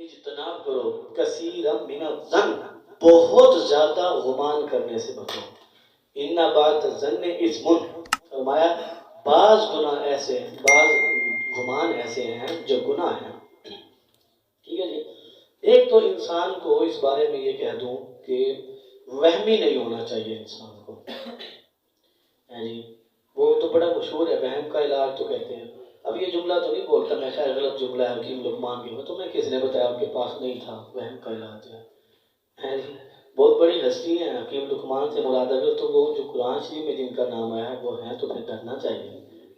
اجتناب کرو کثیرا من الظن، بہت زیادہ گمان کرنے سے بچو. ان بعض الظن اثم، فرمایا بعض گناہ ایسے، بعض گمان ایسے ہیں جو گناہ ہیں. ٹھیک ہے جی. ایک تو انسان کو اس بارے میں یہ کہہ دوں کہ وہمی نہیں ہونا چاہیے انسان کو. جی وہ تو بڑا مشہور ہے، وہم کا علاج تو کہتے ہیں. اب یہ جملہ تو نہیں بولتا میں، خیر غلط جملہ ہے حکیم لقمان کی، تمہیں کس نے بتایا آپ کے پاس نہیں تھا وہم کا علاج ہے. بہت بڑی ہستی ہیں، حکیم لقمان سے مراد اگر تو وہ جو قرآن شریف میں جن کا نام آیا ہے وہ ہیں تو پھر کرنا چاہیے.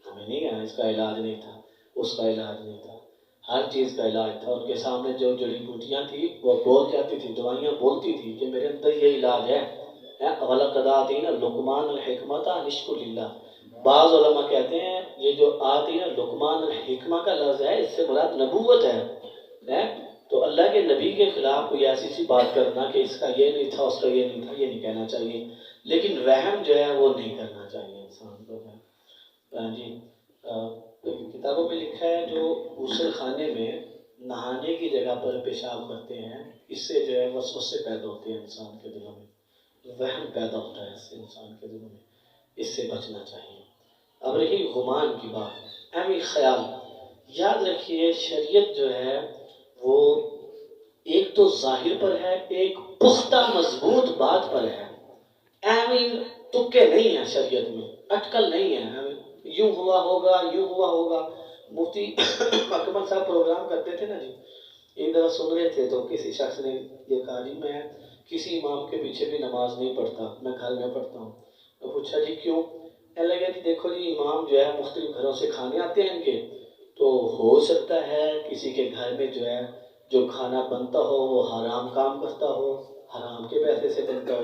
ہمیں نہیں کہنا اس کا علاج نہیں تھا، اس کا علاج نہیں تھا، ہر چیز کا علاج تھا. ان کے سامنے جو جڑی بوٹیاں تھیں وہ بول جاتی تھی، دوائیاں بولتی تھی کہ میرے اندر یہ علاج ہے. وَلَقَدْ آتَيْنَا لُقْمَانَ الْحِكْمَةَ أَنِ اشْكُرْ لِلَّهِ. بعض علماء کہتے ہیں یہ جو آتینا لقمان الحکمہ کا لفظ ہے اس سے مراد نبوت ہے. تو اللہ کے نبی کے خلاف کوئی ایسی سی بات کرنا کہ اس کا یہ نہیں تھا، اس کا یہ نہیں تھا، یہ نہیں کہنا چاہیے. لیکن وہم جو ہے وہ نہیں کرنا چاہیے انسان کو. جی کتابوں میں لکھا ہے جو غسل خانے میں نہانے کی جگہ پر پیشاب کرتے ہیں، اس سے جو ہے وسوسے پیدا ہوتے ہیں انسان کے دلوں میں، وہم پیدا ہوتا ہے اس سے انسان کے دلوں میں، اس سے بچنا چاہیے. اب رہی گمان کی بات، اہم خیال یاد رکھیے شریعت جو ہے وہ ایک تو ظاہر پر ہے، ایک پختہ مضبوط بات پر ہے. اہم تکے نہیں ہیں شریعت میں، اٹکل نہیں ہے یوں ہوا ہوگا یوں ہوا ہوگا. مفتی اکمل صاحب پروگرام کرتے تھے نا جی، ایک دفعہ سن رہے تھے تو کسی شخص نے یہ کہا جی میں کسی امام کے پیچھے بھی نماز نہیں پڑھتا، میں گھر میں پڑھتا ہوں. تو پوچھا جی کیوں؟ کہنے لگا جی دیکھو جی امام جو ہے مختلف گھروں سے کھانے آتے ہیں ان کے، تو ہو سکتا ہے کسی کے گھر میں جو ہے جو کھانا بنتا ہو وہ حرام کام کرتا ہو، حرام کے پیسے سے بنتا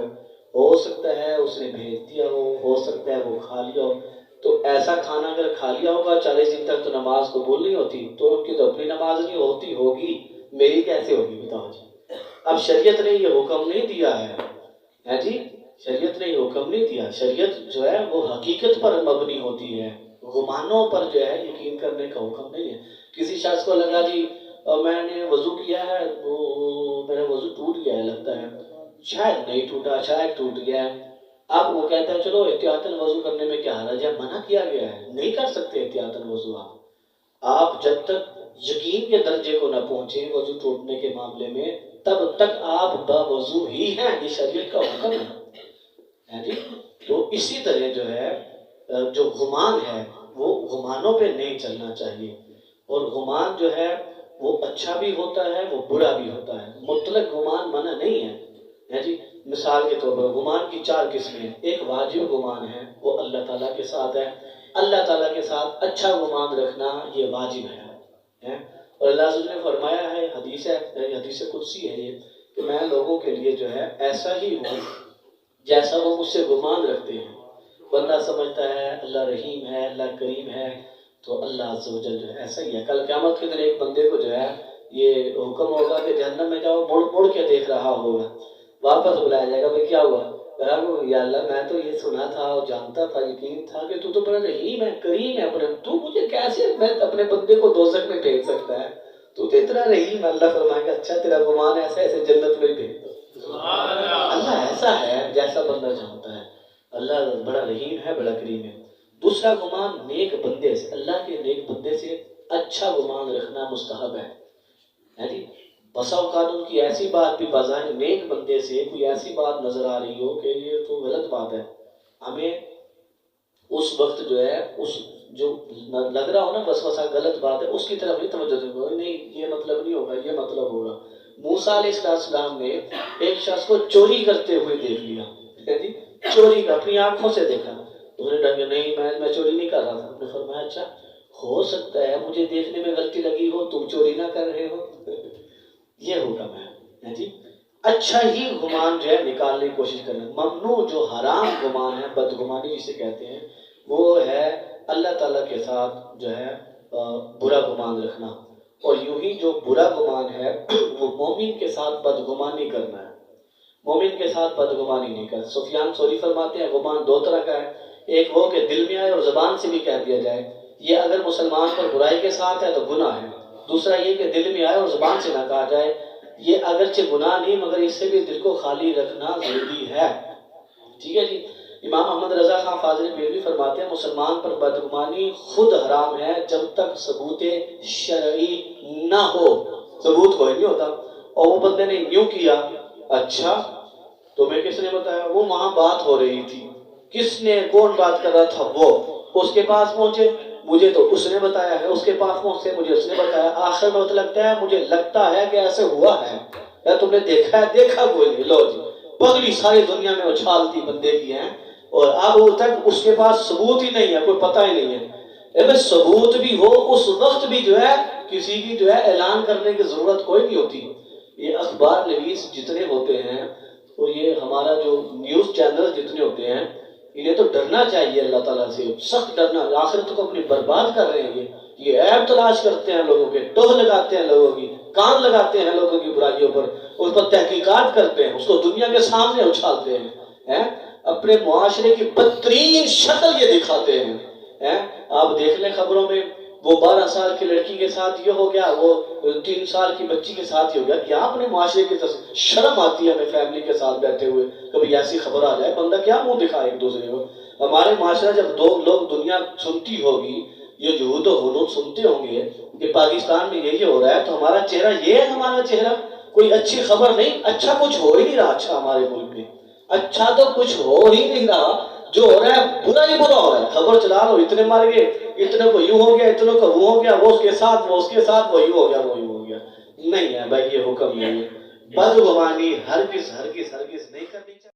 ہو سکتا ہے اس نے بھیج دیا ہو سکتا ہے وہ کھا لیا ہو. تو ایسا کھانا اگر کھا لیا ہوگا 40 دن تک تو نماز قبول نہیں ہوتی، تو ان کی تو اپنی نماز نہیں ہوتی ہوگی، میری کیسے ہوگی بتاؤ جی. اب شریعت نے یہ حکم نہیں دیا ہے جی، شریعت نے یہ حکم نہیں دیا. شریعت جو ہے وہ حقیقت پر مبنی ہوتی ہے، گمانوں پر جو ہے یقین کرنے کا حکم نہیں ہے. کسی شخص کو لگا جی میں نے وضو کیا ہے وہ میرا وضو ٹوٹ گیا ہے، لگتا ہے شاید نہیں ٹوٹا، شاید ٹوٹ گیا ہے. اب وہ کہتا ہے چلو احتیاطاً وضو کرنے میں کیا حرج ہے، منع کیا گیا ہے، نہیں کر سکتے احتیاطاً وضو. آپ جب تک یقین کے درجے کو نہ پہنچے وضو ٹوٹنے کے معاملے میں تب تک آپ باوضو ہی ہیں، یہ شریعت کا حکم ہے جی. تو اسی طرح جو ہے جو گمان ہے وہ گمانوں پہ نہیں چلنا چاہیے. اور گمان جو ہے وہ اچھا بھی ہوتا ہے وہ برا بھی ہوتا ہے، مطلق گمان منع نہیں ہے جی. مثال کے طور پر گمان کی 4 قسمیں. ایک واجب گمان ہے، وہ اللہ تعالیٰ کے ساتھ ہے. اللہ تعالیٰ کے ساتھ اچھا گمان رکھنا یہ واجب ہے. اور اللہ تعالیٰ نے فرمایا ہے، حدیث قدسی ہے یہ، کہ میں لوگوں کے لیے جو ہے ایسا ہی ہوں جیسا وہ مجھ سے گمان رکھتے ہیں. بندہ سمجھتا ہے اللہ رحیم ہے، اللہ کریم ہے، تو اللہ عز و جل جو ہے ایسا ہی ہے. کل قیامت کے دن ایک بندے کو جو ہے یہ حکم ہوگا کہ جہنم میں جاؤ، مڑ مڑ کے دیکھ رہا ہوگا، واپس بلایا جائے گا بھائی کیا ہوا؟ یا اللہ میں تو یہ سنا تھا اور جانتا تھا، یقین تھا کہ تو بڑا رحیم ہے، کریم ہے، تو مجھے کیسے میں اپنے بندے کو دوزخ میں بھیج سکتا ہے؟ تو اتنا رحیم. اللہ فرمائے گا اچھا تیرا گمان ایسا ایسے جنت میں بھیج دو. اللہ ایسا ہے جیسا بندہ جانتا ہے. اللہ بڑا رحیم ہے، بڑا کریم ہے. دوسرا گمان نیک بندے سے، اللہ کے نیک بندے سے اچھا گمان رکھنا مستحب ہے جی. بسا اوقات ان کی ایسی بات بھی بظاہر نیک بندے سے کوئی ایسی بات نظر آ رہی ہو کہ یہ تو غلط بات ہے، ہمیں اس وقت جو ہے اس جو لگ رہا ہو نا وسوسہ غلط بات ہے اس کی طرف نہیں توجہ دیں، نہیں یہ مطلب نہیں ہوگا، یہ مطلب ہوگا. موسیٰ علیہ السلام نے ایک شخص کو چوری کرتے ہوئے دیکھ لیا جی، چوری کا اپنی آنکھوں سے دیکھا. انہوں نے کہا کہ نہیں میں چوری نہیں کر رہا تھا. نے فرمایا اچھا ہو سکتا ہے مجھے دیکھنے میں غلطی لگی ہو، تم چوری نہ کر رہے ہو. یہ حکم ہے جی. اچھا ہی گمان جو ہے نکالنے کی کوشش کرنا. ممنوع جو حرام گمان ہے، بدگمانی جسے کہتے ہیں، وہ ہے اللہ تعالیٰ کے ساتھ جو ہے برا گمان رکھنا. اور یوں ہی جو برا گمان ہے وہ مومن کے ساتھ بدگمانی کرنا ہے، مومن کے ساتھ بدگمانی نہیں کرنا. سفیان ثوری فرماتے ہیں گمان 2 طرح کا ہے، ایک وہ کہ دل میں آئے اور زبان سے بھی کہہ دیا جائے، یہ اگر مسلمان پر برائی کے ساتھ ہے تو گناہ ہے. دوسرا یہ کہ دل میں آئے اور زبان سے نہ کہا جائے، یہ اگرچہ گناہ نہیں مگر اس سے بھی دل کو خالی رکھنا ضروری ہے۔ ٹھیک ہے جی۔ امام محمد رضا خان فاضل بریلوی فرماتے ہیں مسلمان پر بدگمانی خود حرام ہے جب تک ثبوت شرعی نہ ہو۔ ثبوت کوئی نہیں ہوتا، اور وہ بندے نے یوں کیا، اچھا تمہیں کس نے بتایا؟ وہ وہاں بات ہو رہی تھی، کس نے، کون بات کر رہا تھا؟ وہ اس کے پاس پہنچے، مجھے تو اس نے بتایا ہے، اس کے پاس پہنچے مجھے اس نے بتایا، آخر میں لگتا ہے مجھے لگتا ہے کہ ایسے ہوا ہے، تم نے دیکھا ہے؟ دیکھا کوئی نہیں۔ لو جی، پگڑی ساری دنیا میں اچھالتی بندے کی ہیں، اور اب تک اس کے پاس ثبوت ہی نہیں ہے، کوئی پتہ ہی نہیں ہے۔ ثبوت بھی ہو اس وقت بھی جو ہے کسی کی جو ہے اعلان کرنے کی ضرورت کوئی نہیں ہوتی۔ یہ اخبار نویس جتنے ہوتے ہیں اور یہ ہمارا جو نیوز چینل جتنے ہوتے ہیں، انہیں تو ڈرنا چاہیے اللہ تعالیٰ سے، سخت ڈرنا۔ آخرت کو اپنی برباد کر رہے ہیں، یہ عیب تلاش کرتے ہیں لوگوں کے، ٹوہ لگاتے ہیں لوگوں کی، کان لگاتے ہیں لوگوں کی برائیوں پر، اس پر تحقیقات کرتے ہیں، اس کو دنیا کے سامنے اچھالتے ہیں، اپنے معاشرے کی بدترین شکل یہ دکھاتے ہیں۔ آپ دیکھ لیں خبروں میں، وہ 12 سال کی لڑکی کے ساتھ یہ ہو گیا، وہ 3 سال کی بچی کے ساتھ یہ ہو گیا۔ کیا اپنے معاشرے کی شرم آتی ہے ہمیں فیملی کے ساتھ بیٹھے ہوئے؟ کبھی ایسی خبر آ جائے، بندہ کیا منہ دکھائے ایک دوسرے کو؟ ہمارے معاشرہ جب دو لوگ دنیا سنتی ہوگی، یہ جہود و حنود سنتے ہوں گے کہ پاکستان میں یہ ہو رہا ہے، تو ہمارا چہرہ یہ ہے، ہمارا چہرہ کوئی اچھی خبر نہیں، اچھا کچھ ہو ہی نہیں رہا اچھا ہمارے ملک میں، اچھا تو کچھ ہو ہی نہیں رہا، جو ہو رہا ہے برا ہی برا ہو رہا ہے۔ خبر چلا لو، اتنے مر گئے، اتنے کو یوں ہو گیا، اتنے کو وہ ہو گیا، وہ اس کے ساتھ، وہ اس کے ساتھ، وہ یوں ہو گیا، وہ یوں ہو گیا۔ نہیں ہے بھائی، یہ حکم نہیں ہے۔ بدگمانی ہرگز ہرگز ہرگز نہیں کرنی چاہیے۔